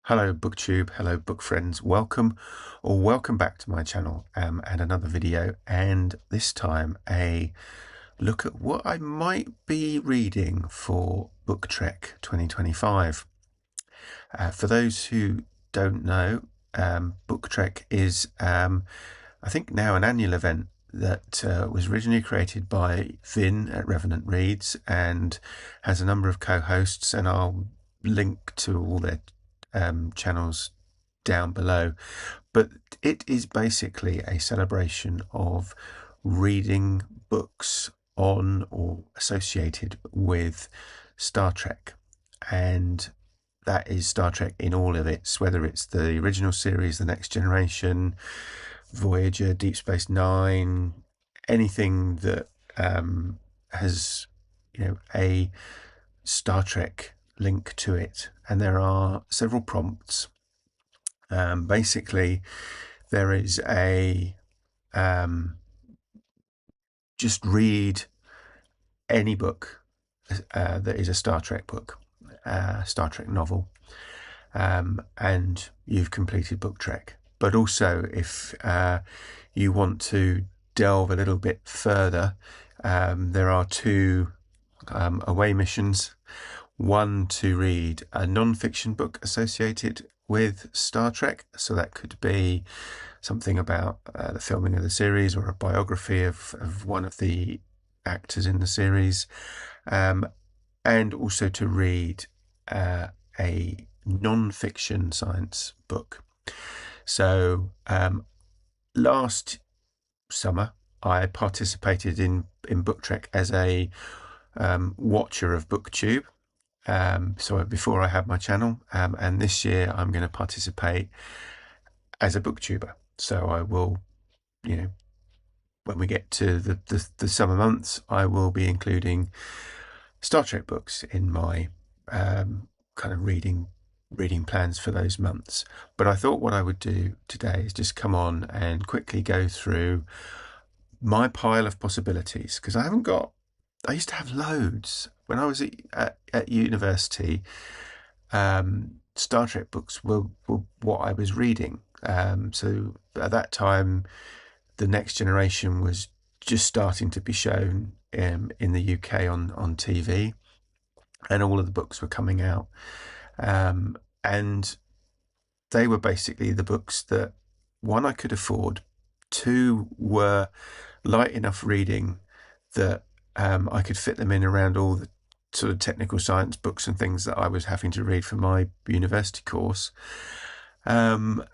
Hello booktube, hello book friends, welcome back to my channel and another video, and this time a look at what I might be reading for Book Trek 2025. For those who don't know, Book Trek is I think now an annual event that was originally created by Vin at Revenant Reads and has a number of co-hosts, and I'll link to all their channels down below. But it is basically a celebration of reading books on or associated with Star Trek, and that is Star Trek in all of its, whether it's the original series, The Next Generation, Voyager, Deep Space Nine, anything that has a Star Trek link to it. And there are several prompts. Basically, there is a just read any book that is a Star Trek book, Star Trek novel, and you've completed Book Trek. But also, if you want to delve a little bit further, there are two away missions. One to read a non-fiction book associated with Star Trek, so that could be something about the filming of the series, or a biography of one of the actors in the series, and also to read a non-fiction science book. So last summer I participated in Book Trek as a watcher of BookTube. So before I had my channel, and this year I'm going to participate as a booktuber. So I will, when we get to the summer months, I will be including Star Trek books in my kind of reading plans for those months. But I thought what I would do today is just come on and quickly go through my pile of possibilities, because I used to have loads when I was at university. Star Trek books were what I was reading. So at that time, The Next Generation was just starting to be shown in the UK on TV, and all of the books were coming out. And they were basically the books that, one, I could afford, two, were light enough reading that I could fit them in around all the sort of technical science books and things that I was having to read for my university course. And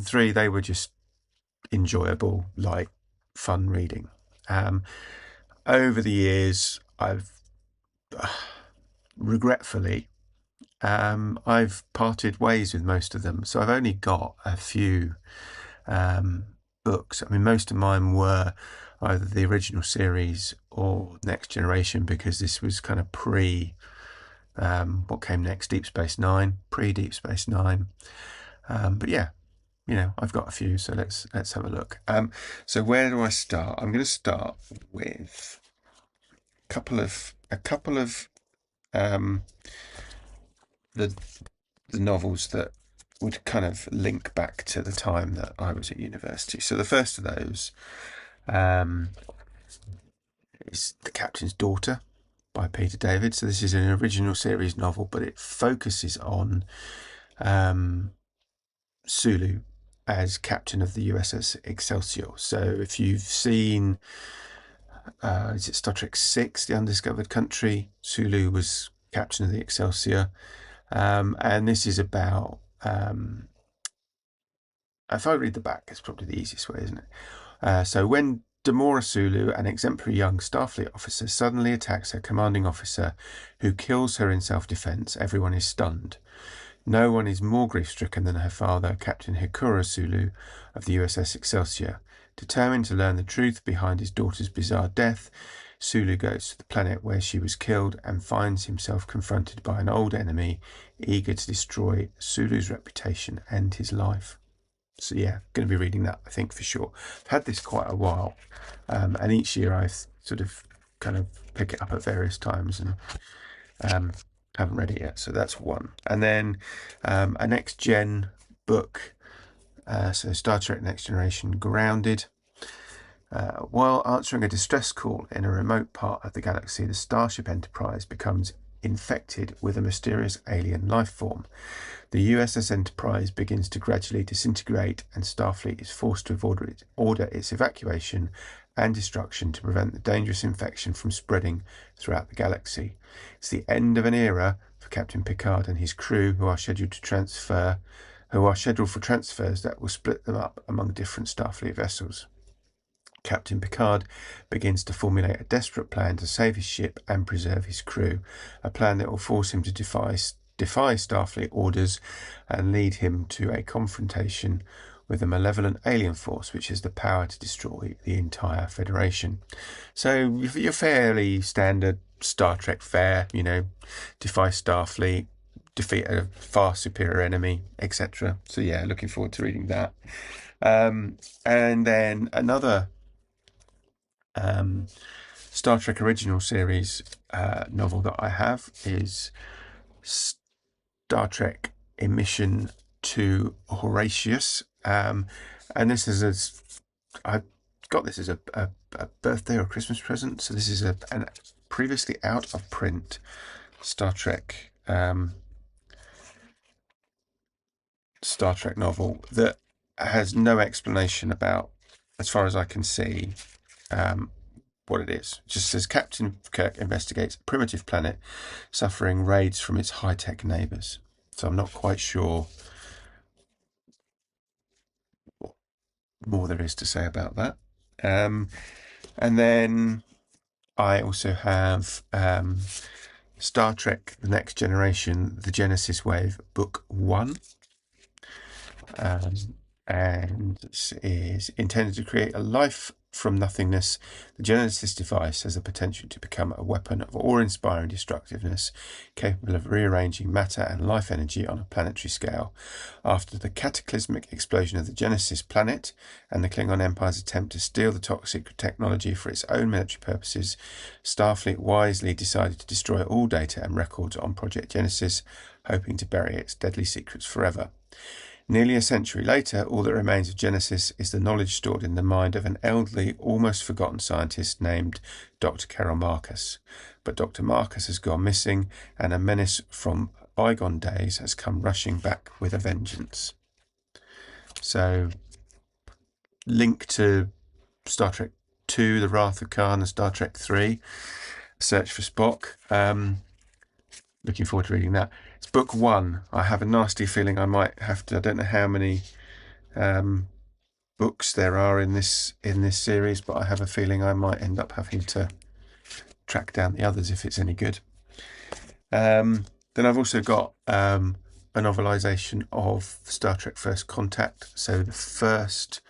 three, they were just enjoyable, light, fun reading. Over the years, I've regretfully, I've parted ways with most of them. So I've only got a few books. I mean, most of mine were either the original series or Next Generation, because this was kind of pre what came next, Deep Space Nine, pre-Deep Space Nine. But yeah, I've got a few, so let's have a look. So where do I start? I'm going to start with a couple of the novels that would kind of link back to the time that I was at university. So the first of those is The Captain's Daughter by Peter David. So this is an original series novel, but it focuses on Sulu as captain of the USS Excelsior. So if you've seen, is it Star Trek 6, The Undiscovered Country? Sulu was captain of the Excelsior. And this is about, if I read the back, it's probably the easiest way, isn't it? So when Demora Sulu, an exemplary young Starfleet officer, suddenly attacks her commanding officer, who kills her in self-defense, everyone is stunned. No one is more grief-stricken than her father, Captain Hikura Sulu of the USS Excelsior. Determined to learn the truth behind his daughter's bizarre death, Sulu goes to the planet where she was killed and finds himself confronted by an old enemy eager to destroy Sulu's reputation and his life. So yeah, going to be reading that, I think, for sure. I've had this quite a while, and each year I sort of kind of pick it up at various times, and Haven't read it yet, so that's one. And then a next gen book, so Star Trek Next Generation Grounded. While answering a distress call in a remote part of the galaxy, the Starship Enterprise becomes infected with a mysterious alien life form. The USS Enterprise begins to gradually disintegrate, and Starfleet is forced to order its evacuation and destruction to prevent the dangerous infection from spreading throughout the galaxy. It's the end of an era for Captain Picard and his crew, who are scheduled for transfers that will split them up among different Starfleet vessels. Captain Picard begins to formulate a desperate plan to save his ship and preserve his crew, a plan that will force him to defy Starfleet orders and lead him to a confrontation with a malevolent alien force which has the power to destroy the entire Federation. So your fairly standard Star Trek fare, defy Starfleet, defeat a far superior enemy, etc. So yeah, looking forward to reading that. And then another Star Trek original series novel that I have is Star Trek Emission to Horatius, and this is I got this as a birthday or Christmas present. So this is a previously out of print Star Trek novel that has no explanation about, as far as I can see, what it is. It just says Captain Kirk investigates a primitive planet suffering raids from its high-tech neighbours. So I'm not quite sure what more there is to say about that. And then I also have Star Trek The Next Generation, The Genesis Wave, Book 1. And this is intended to create a life from nothingness. The Genesis device has the potential to become a weapon of awe-inspiring destructiveness, capable of rearranging matter and life energy on a planetary scale. After the cataclysmic explosion of the Genesis planet and the Klingon Empire's attempt to steal the toxic technology for its own military purposes, Starfleet wisely decided to destroy all data and records on Project Genesis, hoping to bury its deadly secrets forever. Nearly a century later, all that remains of Genesis is the knowledge stored in the mind of an elderly, almost forgotten scientist named Dr. Carol Marcus. But Dr. Marcus has gone missing, and a menace from bygone days has come rushing back with a vengeance. So, link to Star Trek II, The Wrath of Khan, and Star Trek III, Search for Spock. Looking forward to reading that. It's book 1. I have a nasty feeling I might have to. I don't know how many books there are in this series, but I have a feeling I might end up having to track down the others if it's any good. Then I've also got a novelisation of Star Trek First Contact. So the first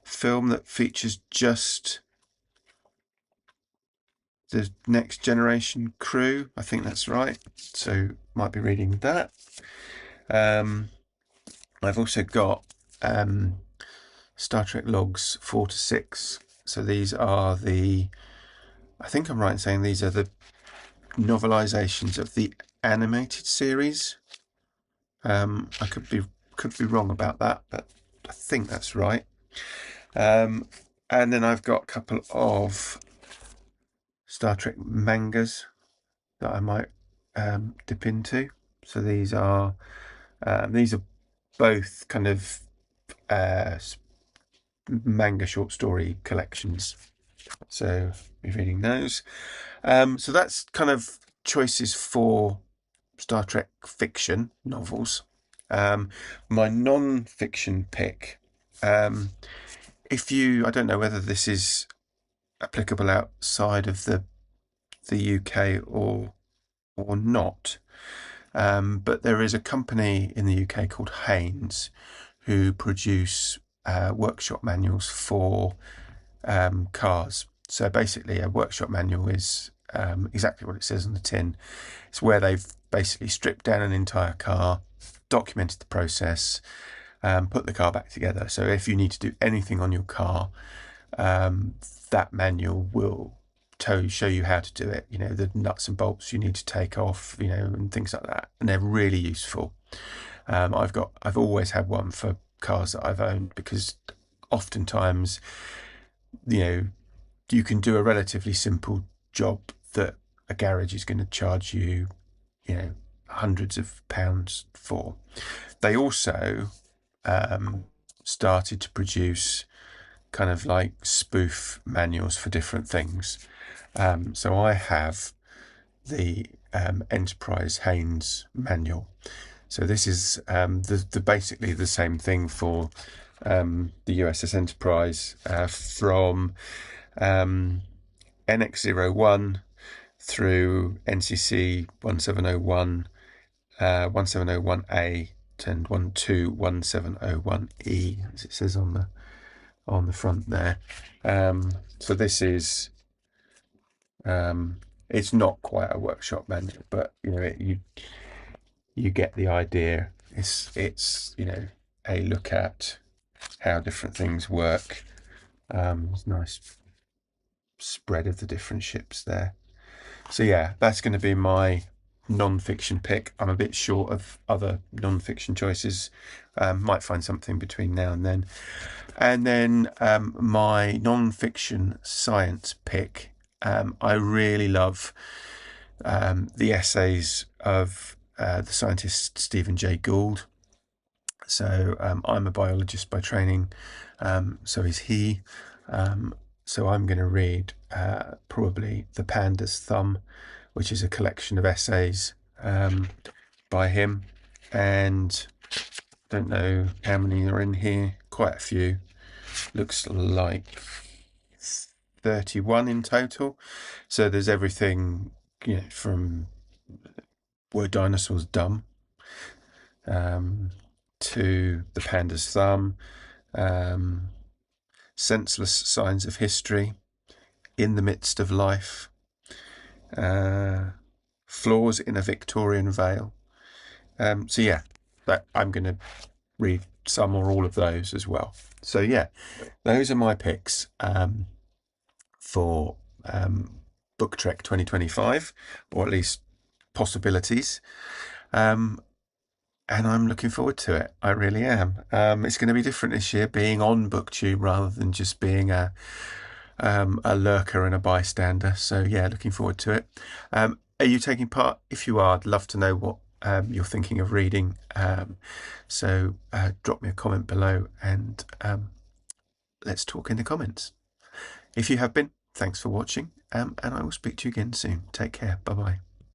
film that features just the Next Generation crew. I think that's right. So might be reading that. I've also got Star Trek Logs 4 to 6. So these are I think I'm right in saying these are the novelizations of the animated series. I could be wrong about that, but I think that's right. And then I've got a couple of Star Trek mangas that I might dip into. So these are both kind of manga short story collections. So I'll be reading those. So that's kind of choices for Star Trek fiction novels. My non-fiction pick, I don't know whether this is applicable outside of the UK or not, but there is a company in the UK called Haynes who produce workshop manuals for cars. So basically a workshop manual is exactly what it says on the tin. It's where they've basically stripped down an entire car, documented the process, put the car back together. So if you need to do anything on your car, that manual will show you how to do it, the nuts and bolts you need to take off, and things like that, and they're really useful. I've always had one for cars that I've owned, because oftentimes, you can do a relatively simple job that a garage is going to charge you, hundreds of pounds for. They also started to produce kind of like spoof manuals for different things. So I have the Enterprise Haynes manual. So this is basically the same thing for the USS Enterprise, from NX-01 through NCC 1701, 1701A, and 1701E, as it says on the front there. So this is it's not quite a workshop manual, but you get the idea. It's a look at how different things work. There's a nice spread of the different ships there. So yeah, that's going to be my non-fiction pick. I'm a bit short of other non-fiction choices. Might find something between now and then. And then my non-fiction science pick. I really love the essays of the scientist Stephen Jay Gould. So I'm a biologist by training, so is he. So I'm going to read probably The Panda's Thumb, which is a collection of essays by him. And don't know how many are in here, quite a few. Looks like 31 in total. So there's everything, from Were Dinosaurs Dumb? To The Panda's Thumb, Senseless Signs of History, In the Midst of Life, Flaws in a Victorian Veil. So yeah, I'm going to read some or all of those as well. So yeah, those are my picks for Book Trek 2025, or at least possibilities. And I'm looking forward to it. I really am. It's going to be different this year, being on BookTube rather than just being a lurker and a bystander. So yeah, looking forward to it. Are you taking part? If you are, I'd love to know what you're thinking of reading. So drop me a comment below, and let's talk in the comments. If you have been, thanks for watching, and I will speak to you again soon. Take care. Bye-bye.